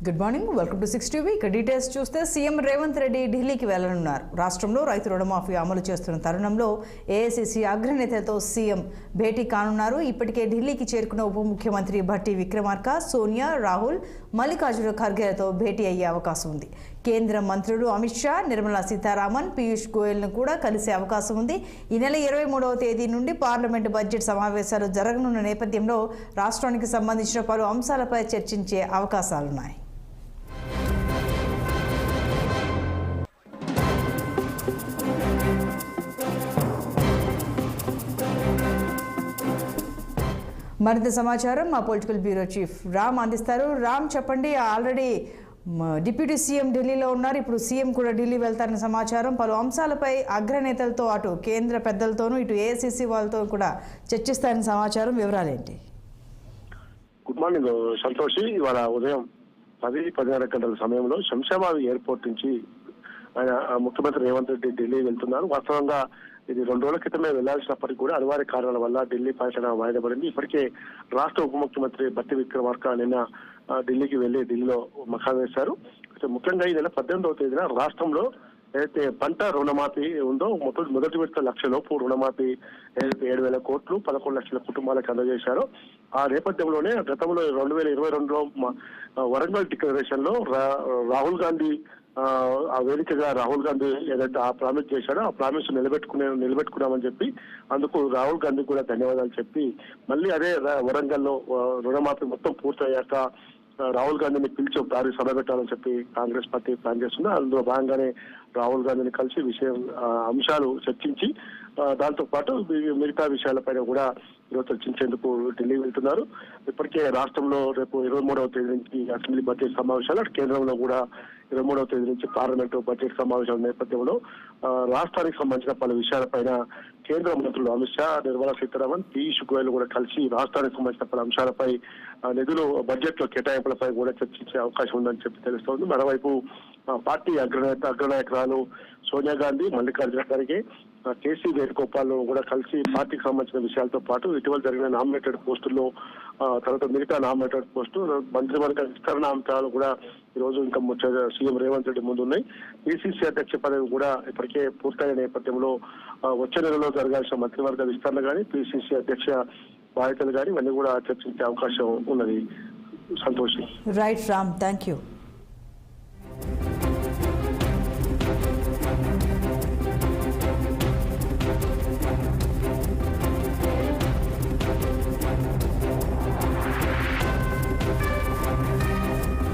Good morning, welcome to 6 TV. ఇక details చూస్తే CM Revanth Reddy ఢిల్లీకి వెళ్లనున్నారు. రాష్ట్రంలో రైతు రుణమాఫీ అమలు చేస్తున్న తరుణంలో ఏఐసీసీ అగ్రనేతలతో సీఎం భేటీ కానున్నారు. ఇప్పటికే ఢిల్లీకి చేరుకున్న ఉప ముఖ్యమంత్రి భట్టి విక్రమార్క, సోనియా, రాహుల్, మల్లికార్జున ఖర్గేలతో భేటీ అయ్యే అవకాశం ఉంది. కేంద్ర మంత్రులు అమిత్ షా, నిర్మలా సీతారామన్, పీయూష్ గోయల్ను కూడా కలిసే అవకాశం ఉంది. ఈ నెల 23వ తేదీ నుండి పార్లమెంటు బడ్జెట్ సమావేశాలు జరగనున్న నేపథ్యంలో రాష్ట్రానికి సంబంధించిన పలు అంశాలపై చర్చించే అవకాశాలున్నాయి. మరింత సమాచారం మా పొలిటికల్ బ్యూరో చీఫ్ రామ్ అందిస్తారు. రామ్, చెప్పండి. ఆల్రెడీ డిప్యూటీ సీఎం ఢిల్లీలో ఉన్నారు, ఇప్పుడు సీఎం కూడా ఢిల్లీ వెళ్తారన్న సమాచారం. పలు అంశాలపై అగ్రనేతలతో అటు కేంద్ర పెద్దలతోనూ ఇటు ఏఐసీసీ వాళ్ళతో కూడా చర్చిస్తారన్న సమాచారం. వివరాలేంటి? Good morning Santoshi. ఇవాళ ఉదయం 10-10:30 గంటల సమయంలో శంషాబాద్ ఎయిర్పోర్ట్ నుంచి ఆయన ముఖ్యమంత్రి రేవంత్ రెడ్డి ఢిల్లీ వెళ్తున్నారు. వాస్తవంగా ఇది 2 రోజుల క్రితమే వెళ్లాల్సినప్పటికీ కూడా అనివార్య కారణాల వల్ల ఢిల్లీ పర్యటన వాయిదా పడింది. ఇప్పటికే రాష్ట్ర ఉప ముఖ్యమంత్రి భట్టి విక్రమార్క నిన్న ఢిల్లీకి వెళ్లి ఢిల్లీలో మకాం వేశారు. ముఖ్యంగా ఈ నెల 18వ తేదీన రాష్ట్రంలో ఏదైతే పంట రుణమాఫీ ఉందో మొదటి విడత 1,00,000 లోపు రుణమాఫీ ఏదైతే 7,000 కోట్లు 11 లక్షల కుటుంబాలకు అందజేశారో ఆ నేపథ్యంలోనే గతంలో 2022లో వరంగల్ డిక్లరేషన్ లో రాహుల్ గాంధీ ఆ వేదికగా రాహుల్ గాంధీ ఏదైతే ఆ ప్రామిస్ చేశాడో ఆ ప్రామిస్ నిలబెట్టుకున్నామని చెప్పి అందుకు రాహుల్ గాంధీ కూడా ధన్యవాదాలు చెప్పి మళ్ళీ అదే వరంగల్లో రుణమాఫీ మొత్తం పూర్తయ్యాక రాహుల్ గాంధీని పిలిచి ఒక భారీ సభ పెట్టాలని చెప్పి కాంగ్రెస్ పార్టీ ప్లాన్ చేస్తుంది. అందులో భాగంగానే రాహుల్ గాంధీని కలిసి అంశాలు చర్చించి దాంతో పాటు మిగతా విషయాలపైన కూడా ఈరోజు చర్చించేందుకు ఢిల్లీ వెళ్తున్నారు. ఇప్పటికే రాష్ట్రంలో రేపు 23వ తేదీ నుంచి అసెంబ్లీ బడ్జెట్ సమావేశాలు, అటు కేంద్రంలో కూడా 23వ తేదీ నుంచి పార్లమెంటు బడ్జెట్ సమావేశాల నేపథ్యంలో రాష్ట్రానికి సంబంధించిన పలు విషయాలపైన కేంద్ర మంత్రులు అమిత్ షా, నిర్మలా సీతారామన్, పీయూష్ గోయల్ కూడా కలిసి రాష్ట్రానికి సంబంధించిన పలు అంశాలపై నిధులు బడ్జెట్ లో కేటాయింపులపై కూడా చర్చించే అవకాశం ఉందని చెప్పి తెలుస్తోంది. మరోవైపు పార్టీ అగ్రనాయకురాలు సోనియా గాంధీ, మల్లికార్జున ఖర్గే, కేసీ వేణుగోపాల్ కూడా కలిసి పార్టీకి సంబంధించిన విషయాలతో పాటు ఇటీవల జరిగిన నామినేటెడ్ పోస్టుల్లో తర్వాత మిగతా నామినేటెడ్ పోస్టు మంత్రివర్గ విస్తరణ అంశాలు కూడా ఈ రోజు ఇంకా సీఎం రేవంత్ రెడ్డి ముందు ఉన్నాయి. పిసిసి అధ్యక్ష పదవి కూడా ఇప్పటికే పూర్తయిన నేపథ్యంలో వచ్చే నెలలో జరగాల్సిన మంత్రివర్గ విస్తరణ కానీ పిసిసి అధ్యక్ష బాధ్యతలు కానీ ఇవన్నీ కూడా చర్చించే అవకాశం ఉన్నది. సంతోషం. Right Ram, thank you.